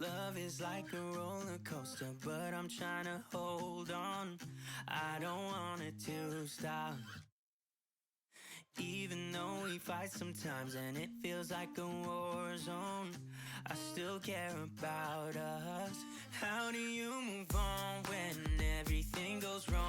Love is like a roller coaster, but I'm trying to hold on. I don't want it to stop. Even though we fight sometimes and it feels like a war zone, I still care about us. How do you move on when everything goes wrong?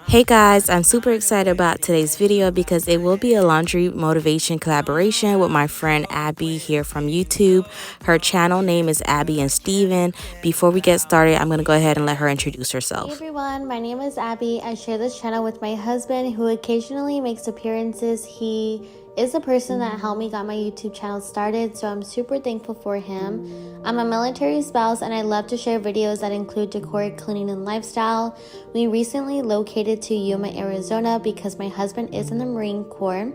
Hey guys, I'm super excited about today's video because it will be a laundry motivation collaboration with my friend Abby here from YouTube. Her channel name is Abby and Steven. Before we get started, I'm going to go ahead and let her introduce herself. Hey everyone, my name is Abby. I share this channel with my husband who occasionally makes appearances. He is the person that helped me got my YouTube channel started, so I'm super thankful for him. I'm a military spouse and I love to share videos that include decor, cleaning, and lifestyle. We recently located to Yuma, Arizona because my husband is in the Marine Corps.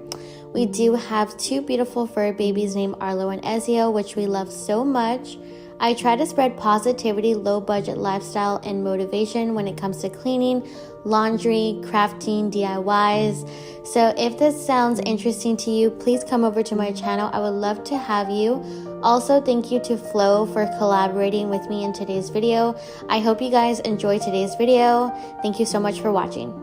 We do have two beautiful fur babies named Arlo and Ezio, which we love so much. I try to spread positivity, low budget lifestyle, and motivation when it comes to cleaning, laundry, crafting, DIYs. So if this sounds interesting to you, please come over to my channel. I would love to have you. Also, thank you to Flo for collaborating with me in today's video. I hope you guys enjoy today's video. Thank you so much for watching.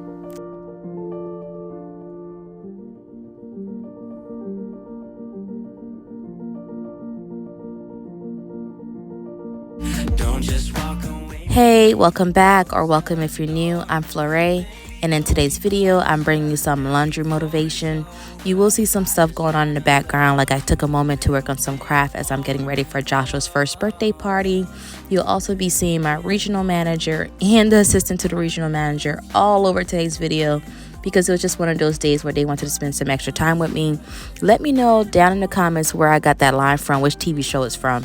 Hey, welcome back, or welcome if you're new. I'm Flore, and in today's video, I'm bringing you some laundry motivation. You will see some stuff going on in the background, like I took a moment to work on some craft as I'm getting ready for Joshua's first birthday party. You'll also be seeing my regional manager and the assistant to the regional manager all over today's video, because it was just one of those days where they wanted to spend some extra time with me. Let me know down in the comments where I got that line from, which TV show it's from.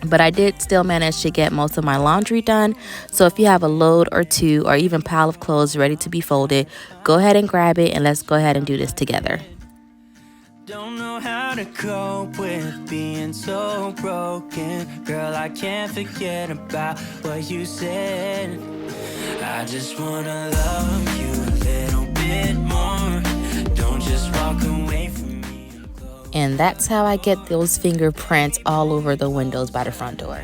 But I did still manage to get most of my laundry done. So if you have a load or two or even pile of clothes ready to be folded, go ahead and grab it and let's go ahead and do this together. Don't know how to cope with being so broken. Girl, I can't forget about what you said. I just wanna love you a little bit more. Don't just walk away from me. And that's how I get those fingerprints all over the windows by the front door.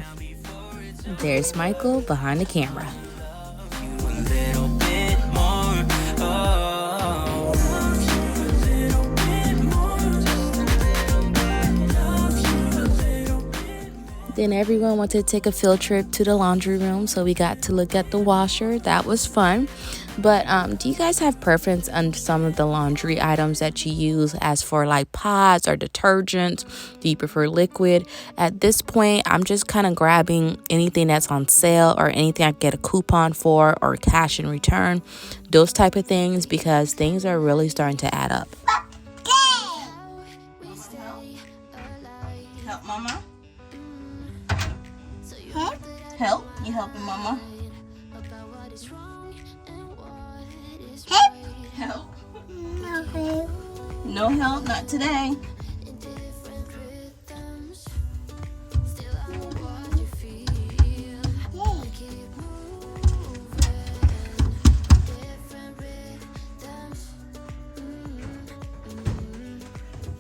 There's Michael behind the camera. Then everyone went to take a field trip to the laundry room, so we got to look at the washer. That was fun. But do you guys have preference on some of the laundry items that you use, as for like pods or detergents? Do you prefer liquid? At this point, I'm just kind of grabbing anything that's on sale or anything I get a coupon for or cash in return, those type of things, because things are really starting to add up. Help mama. Help? You helping mama? Help? No help, not today.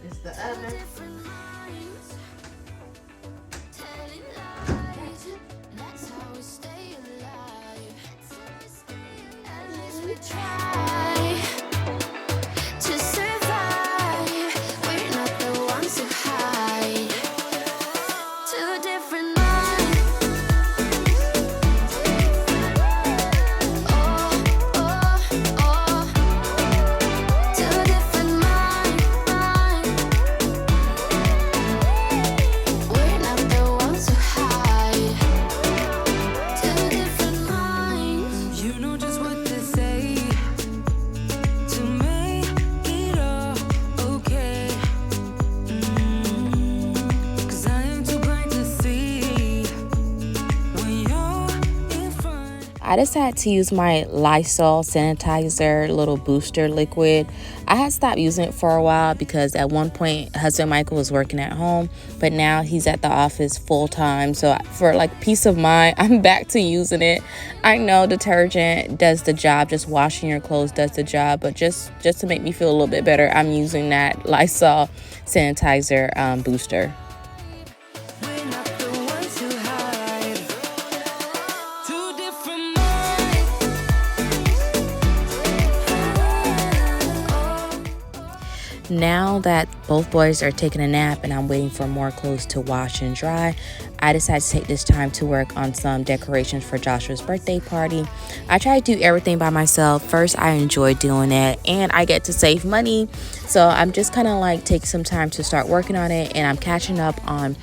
It's the oven. I decided to use my Lysol sanitizer little booster liquid. I had stopped using it for a while because at one point husband Michael was working at home, but now he's at the office full time. So for like peace of mind, I'm back to using it. I know detergent does the job, just washing your clothes does the job, but just to make me feel a little bit better, I'm using that Lysol sanitizer booster. We're not the ones who hide. Now that both boys are taking a nap and I'm waiting for more clothes to wash and dry, I decided to take this time to work on some decorations for Joshua's birthday party. I try to do everything by myself. First, I enjoy doing it and I get to save money. So I'm just kind of like take some time to start working on it, and I'm catching up on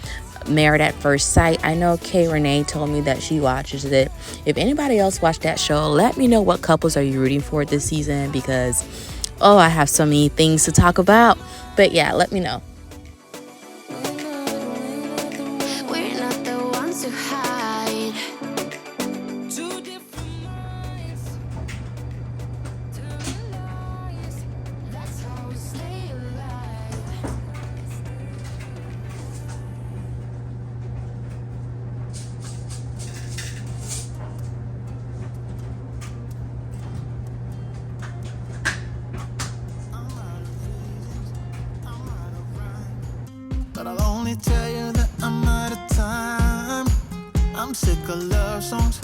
Married at First Sight. I know Kay Renee told me that she watches it. If anybody else watched that show, let me know what couples are you rooting for this season, because I have so many things to talk about. But yeah, let me know. We're not the ones to hide. That's how we stay alive. But I'll only tell you that I'm out of time. I'm sick of love songs.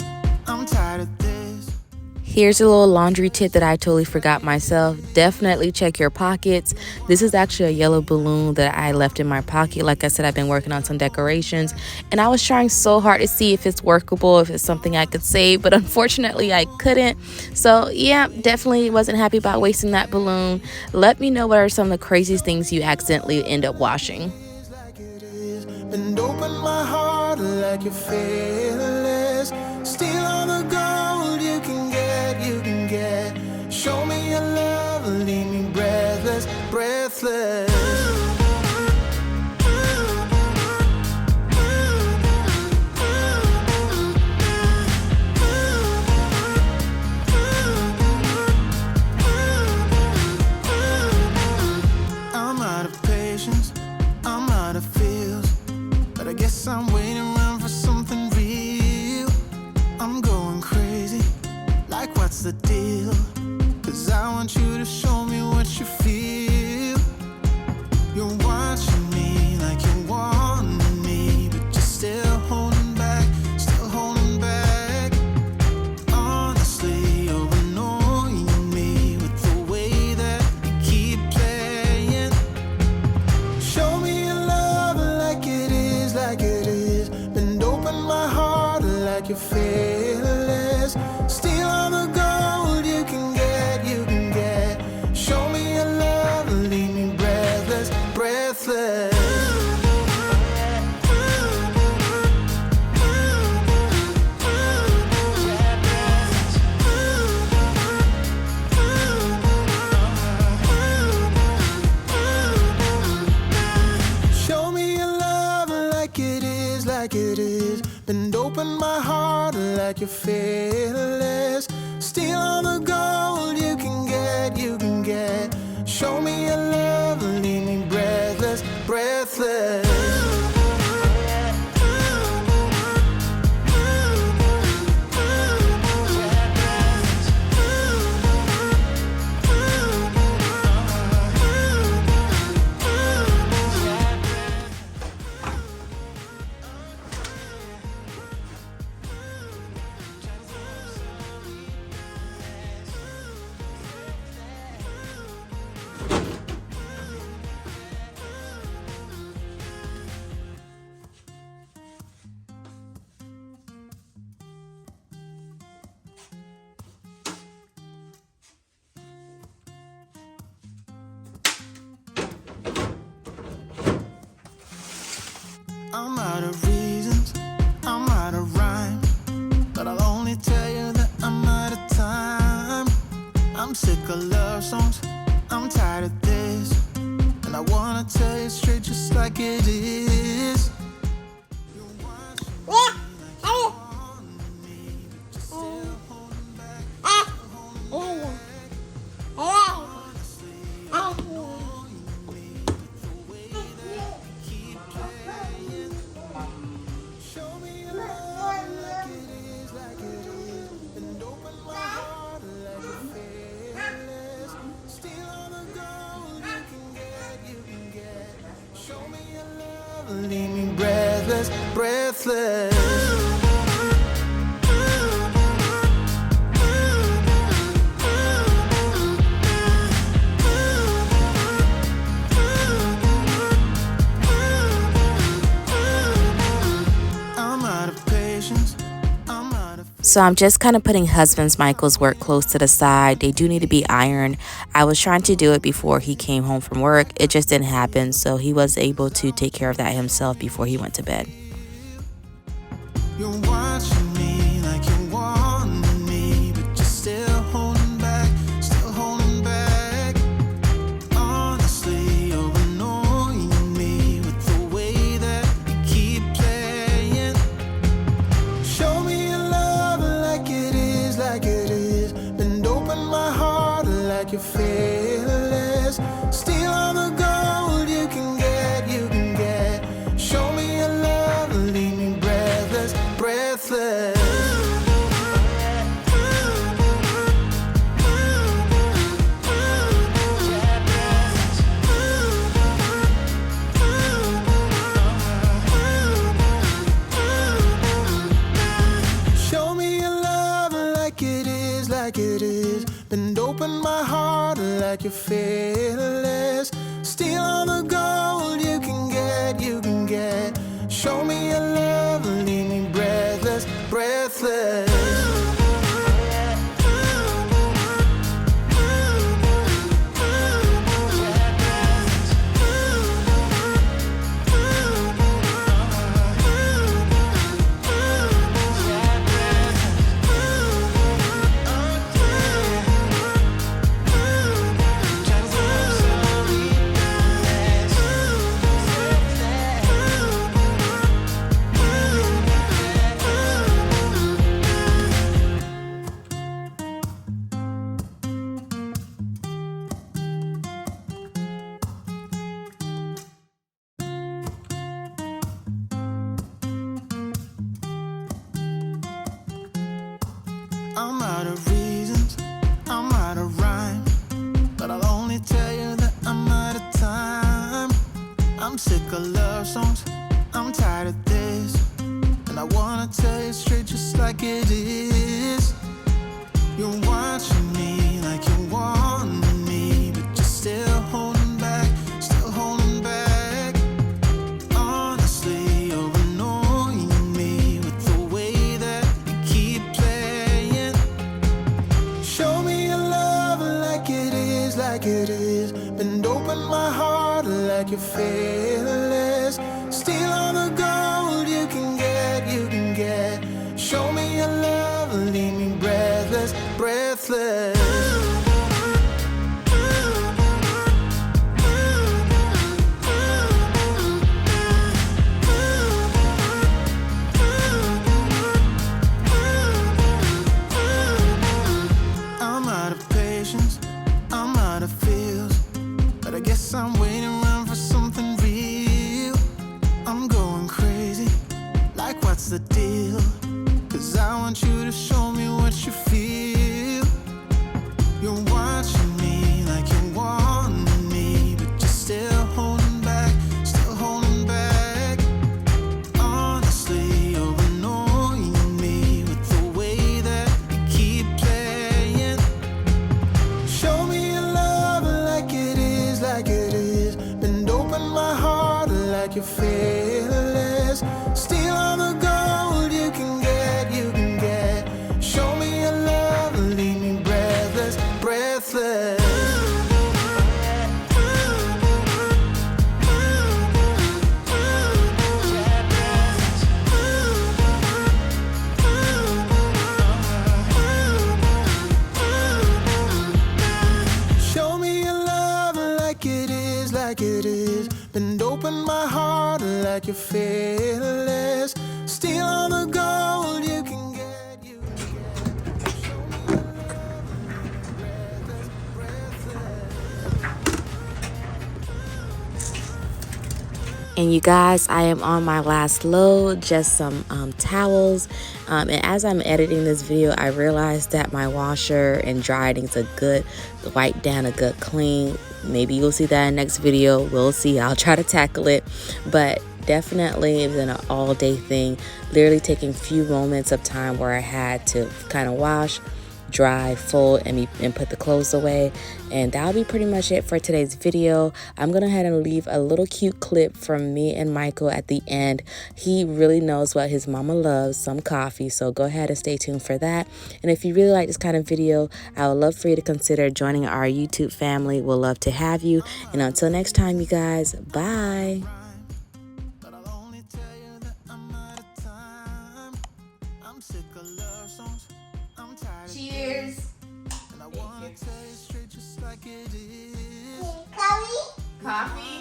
I'm tired of this. Here's a little laundry tip that I totally forgot myself. Definitely check your pockets. This is actually a yellow balloon that I left in my pocket. Like I said, I've been working on some decorations and I was trying so hard to see if it's workable, if it's something I could save, but unfortunately I couldn't. So yeah, definitely wasn't happy about wasting that balloon. Let me know what are some of the craziest things you accidentally end up washing. Like it is. Bend open my heart like you're fearless. Steal all the gold you can get, you can get. Show me your love, leave me breathless, breathless. I'm out of patience, I'm out of feels, but I guess I'm waiting around for something real. I'm going crazy, like what's the deal? 'Cause I want you to show me what you feel. You're watching me like you want me, but you're still holding back, still holding back. Honestly, you're annoying me with the way that you keep playing. Show me your love like it is, like it is. Bend open my heart like you're fearless. Steal all the gold you can get, you can get. Show me your love, leave me breathless, breathless. Show me your love like it is, like it is. Bend open my heart like you're fearless. Steal all the gold you can get, you can get. Show me your love, leave me breathless, breathless. I'm out of reasons, I'm out of rhyme, but I'll only tell you that I'm out of time. I'm sick of love songs, I'm tired of this, and I wanna tell you straight just like it is. Show me your love like it is, like it is. And open my heart like you're fearless. Steal all the gold you can get, you can get. Show me your love, leave me breathless, breathless. So I'm just kind of putting husband's Michael's work clothes to the side. They do need to be ironed. I was trying to do it before he came home from work. It just didn't happen, so he was able to take care of that himself before he went to bed. You're watching me like you want me, but you're still holding back, still holding back. Honestly, you're annoying me with the way that you keep playing. Show me your love like it is, like it is. Bend open my heart like you're fearless. Steal all the gold you can get, you can get. Show me your love, leave me breathless, breathless. Show me your love like it is, like it is. Bend open my heart like you're fearless. Steal all the gold you can get, you can get. Show me your love, leave me breathless, breathless. I'm out of reasons, I'm out of rhyme, but I'll only tell you that I'm out of time. I'm sick of love songs, I'm tired of this, and I wanna tell you straight just like it is. You're watching me like you want me, but you're still holding back, still holding back. Honestly, you're annoying me with the way that you keep playing. Show me your love like it is, like it is. Bend open my heart like you're fearless. Steal all the gold you can get, you can get. Show me your love, leave me breathless, breathless. I'm out of patience, I'm out of feels, but I guess I'm waiting around for something real. I'm going crazy, like what's the deal? 'Cause I want you to show me what you feel. You're watching me like you want me, but you're still holding back, still holding back. Honestly, you're annoying me with the way that you keep playing. Show me your love like it is, like it is. Bend open my heart like you're fearless. Steal all the gold you can get, you can get. Show me your love, leave me breathless, breathless. Show me your love like it is, like it is. Bend open my heart like you're fearless. Steal all the gold you can get, you can get. Show me your love, breathless, breathless. And you guys, I am on my last load, just some towels. And as I'm editing this video, I realized that my washer and dryer needs a good wipe down, a good clean. Maybe you'll see that in the next video. We'll see. I'll try to tackle it. But definitely it was an all-day thing. Literally taking few moments of time where I had to kind of wash, dry, fold, and put the clothes away. And that'll be pretty much it for today's video. I'm gonna head and leave a little cute clip from me and Michael at the end. He really knows what his mama loves, some coffee, so go ahead and stay tuned for that. And if you really like this kind of video, I would love for you to consider joining our YouTube family. We'll love to have you. And until next time, you guys, bye. But I'll only tell you that I'm out of time. I'm sick of love songs. I'm tired of Cheers. and I wanna tell you straight just like it is. Coffee?